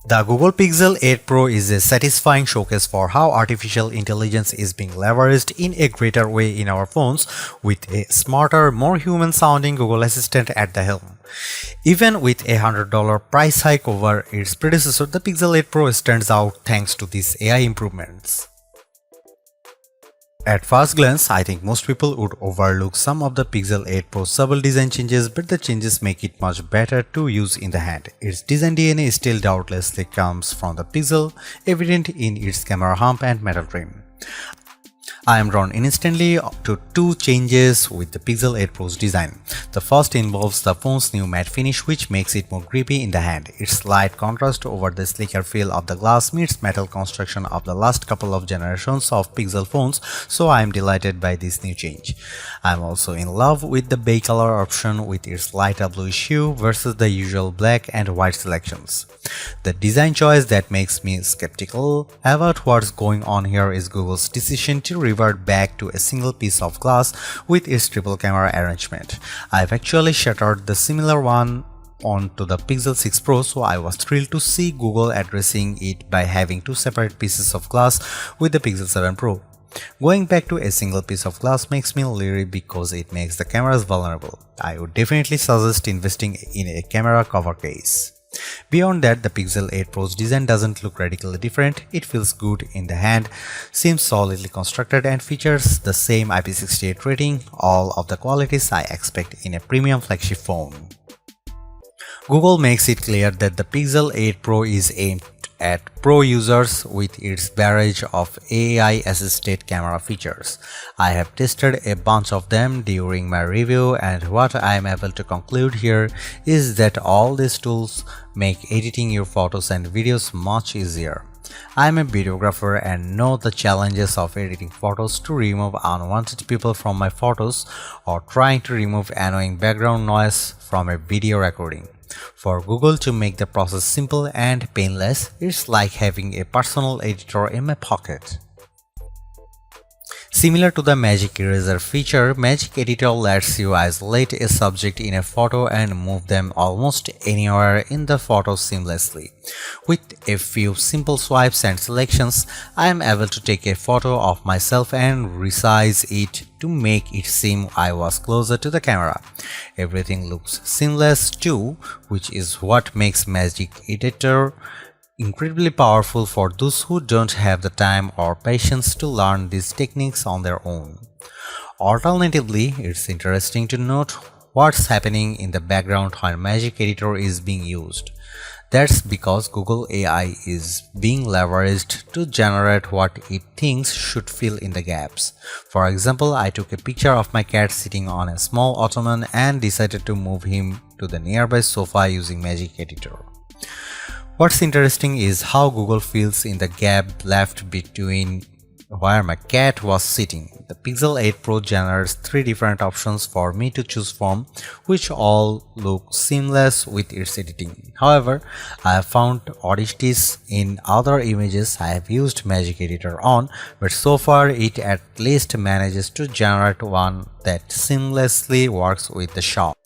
The Google Pixel 8 Pro is a satisfying showcase for how artificial intelligence is being leveraged in a greater way in our phones, with a smarter, more human-sounding Google Assistant at the helm. Even with a $100 price hike over its predecessor, the Pixel 8 Pro stands out thanks to these AI improvements. At first glance, I think most people would overlook some of the Pixel 8 Pro's subtle design changes, but the changes make it much better to use in the hand. Its design DNA still doubtlessly comes from the Pixel, evident in its camera hump and metal trim. I am drawn instantly to two changes with the Pixel 8 Pro's design. The first involves the phone's new matte finish, which makes it more grippy in the hand. Its slight contrast over the sleeker feel of the glass meets metal construction of the last couple of generations of Pixel phones, so I am delighted by this new change. I am also in love with the bay color option with its lighter bluish hue versus the usual black and white selections. The design choice that makes me skeptical about what's going on here is Google's decision to revert back to a single piece of glass with its triple camera arrangement. I've actually shattered the similar one onto the Pixel 6 Pro, so I was thrilled to see Google addressing it by having two separate pieces of glass with the Pixel 7 Pro. Going back to a single piece of glass makes me leery because it makes the cameras vulnerable. I would definitely suggest investing in a camera cover case. Beyond that, the Pixel 8 Pro's design doesn't look radically different. It feels good in the hand, seems solidly constructed, and features the same IP68 rating, all of the qualities I expect in a premium flagship phone. Google makes it clear that the Pixel 8 Pro is aimed at pro users with its barrage of AI-assisted camera features. I have tested a bunch of them during my review, and what I am able to conclude here is that all these tools make editing your photos and videos much easier. I am a videographer and know the challenges of editing photos to remove unwanted people from my photos or trying to remove annoying background noise from a video recording. For Google to make the process simple and painless, it's like having a personal editor in my pocket. Similar to the Magic Eraser feature, Magic Editor lets you isolate a subject in a photo and move them almost anywhere in the photo seamlessly. With a few simple swipes and selections, I am able to take a photo of myself and resize it to make it seem I was closer to the camera. Everything looks seamless too, which is what makes Magic Editor incredibly powerful for those who don't have the time or patience to learn these techniques on their own. Alternatively, it's interesting to note what's happening in the background when Magic Editor is being used. That's because Google AI is being leveraged to generate what it thinks should fill in the gaps. For example, I took a picture of my cat sitting on a small ottoman and decided to move him to the nearby sofa using Magic Editor. What's interesting is how Google fills in the gap left between where my cat was sitting. The Pixel 8 Pro generates three different options for me to choose from, which all look seamless with its editing. However, I have found oddities in other images I have used Magic Editor on, but so far it at least manages to generate one that seamlessly works with the shot.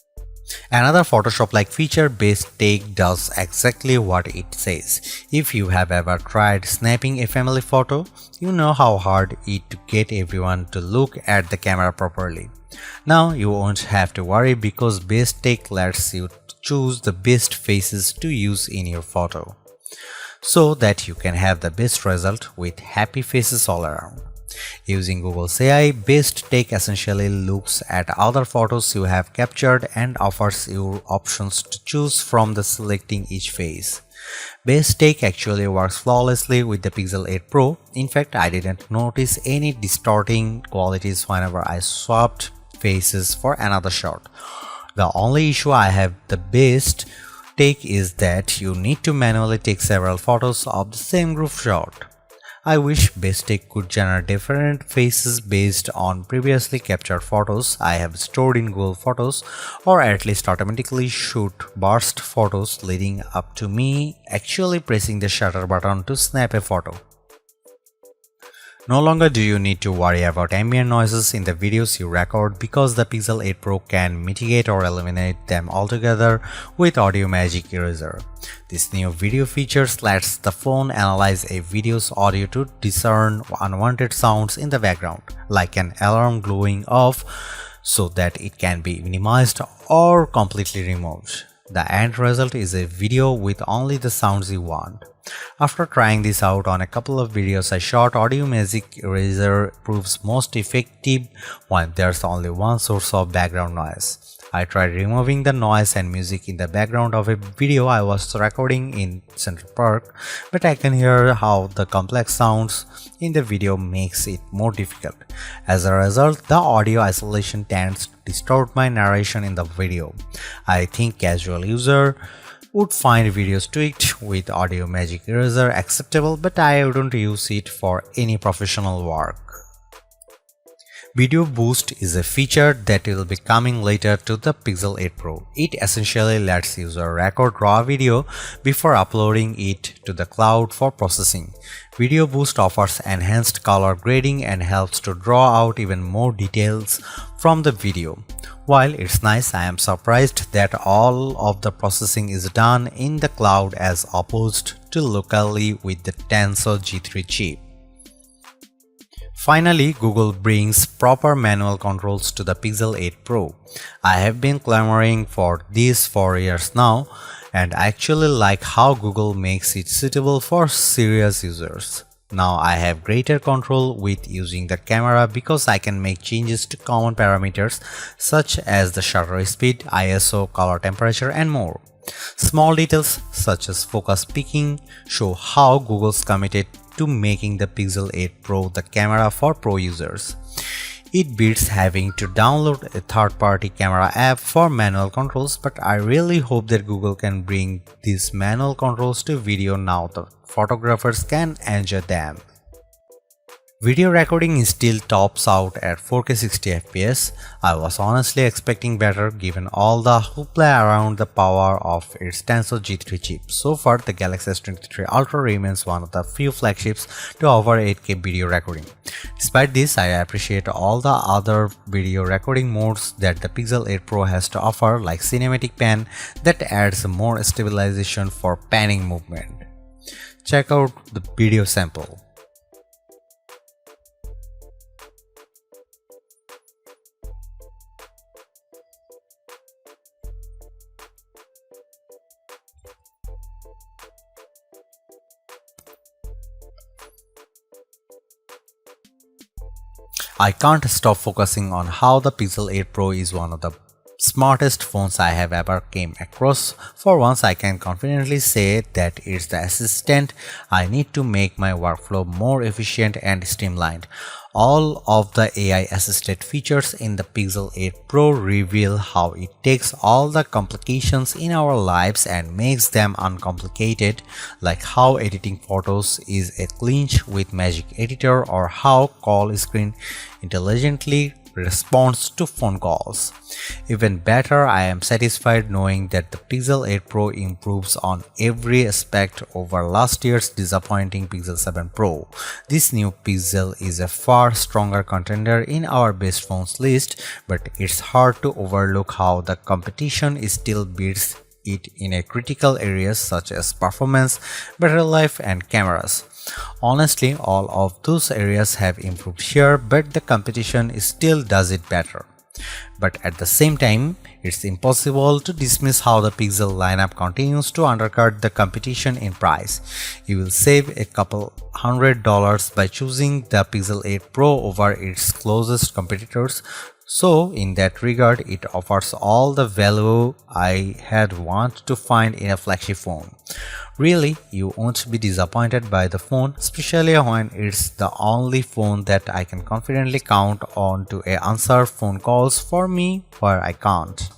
Another Photoshop-like feature, Best Take, does exactly what it says. If you have ever tried snapping a family photo, you know how hard it is to get everyone to look at the camera properly. Now you won't have to worry because Best Take lets you choose the best faces to use in your photo, so that you can have the best result with happy faces all around. Using Google's AI, Best Take essentially looks at other photos you have captured and offers you options to choose from the selecting each face. Best Take actually works flawlessly with the Pixel 8 Pro. In fact, I didn't notice any distorting qualities whenever I swapped faces for another shot. The only issue I have with the Best Take is that you need to manually take several photos of the same group shot. I wish Best Take could generate different faces based on previously captured photos I have stored in Google Photos, or at least automatically shoot burst photos leading up to me actually pressing the shutter button to snap a photo. No longer do you need to worry about ambient noises in the videos you record because the Pixel 8 Pro can mitigate or eliminate them altogether with Audio Magic Eraser. This new video feature lets the phone analyze a video's audio to discern unwanted sounds in the background, like an alarm going off, so that it can be minimized or completely removed. The end result is a video with only the sounds you want. After trying this out on a couple of videos I shot, Audio Magic Eraser proves most effective when there's only one source of background noise. I tried removing the noise and music in the background of a video I was recording in Central Park, but I can hear how the complex sounds in the video makes it more difficult. As a result, the audio isolation tends to distort my narration in the video. I think casual user would find videos tweaked with Audio Magic Eraser acceptable, but I wouldn't use it for any professional work. Video Boost is a feature that will be coming later to the Pixel 8 Pro. It essentially lets user record raw video before uploading it to the cloud for processing. Video Boost offers enhanced color grading and helps to draw out even more details from the video. While it's nice, I am surprised that all of the processing is done in the cloud as opposed to locally with the Tensor G3 chip. Finally, Google brings proper manual controls to the Pixel 8 Pro. I have been clamoring for this for years now, and I actually like how Google makes it suitable for serious users. Now I have greater control with using the camera because I can make changes to common parameters such as the shutter speed, ISO, color temperature, and more. Small details such as focus peaking show how Google's committed to making the Pixel 8 Pro the camera for pro users. It beats having to download a third-party camera app for manual controls, but I really hope that Google can bring these manual controls to video now that photographers can enjoy them. Video recording still tops out at 4K 60fps. I was honestly expecting better given all the hoopla around the power of its Tensor G3 chip. So far, the Galaxy S23 Ultra remains one of the few flagships to offer 8K video recording. Despite this, I appreciate all the other video recording modes that the Pixel 8 Pro has to offer, like Cinematic Pan that adds more stabilization for panning movement. Check out the video sample. I can't stop focusing on how the Pixel 8 Pro is one of the smartest phones I have ever came across. For once, I can confidently say that it's the assistant I need to make my workflow more efficient and streamlined. All of the AI assisted features in the Pixel 8 Pro reveal how it takes all the complications in our lives and makes them uncomplicated, like how editing photos is a clinch with Magic Editor or how call screen intelligently responds to phone calls. Even better, I am satisfied knowing that the Pixel 8 Pro improves on every aspect over last year's disappointing Pixel 7 Pro. This new Pixel is a far stronger contender in our best phones list, but it's hard to overlook how the competition still beats it in a critical areas such as performance, battery life, and cameras. Honestly, all of those areas have improved here, but the competition still does it better. But at the same time, it's impossible to dismiss how the Pixel lineup continues to undercut the competition in price. You will save a couple $100 by choosing the Pixel 8 Pro over its closest competitors. So in that regard, it offers all the value I had wanted to find in a flagship phone. Really, you won't be disappointed by the phone, especially when it's the only phone that I can confidently count on to answer phone calls for me where I can't.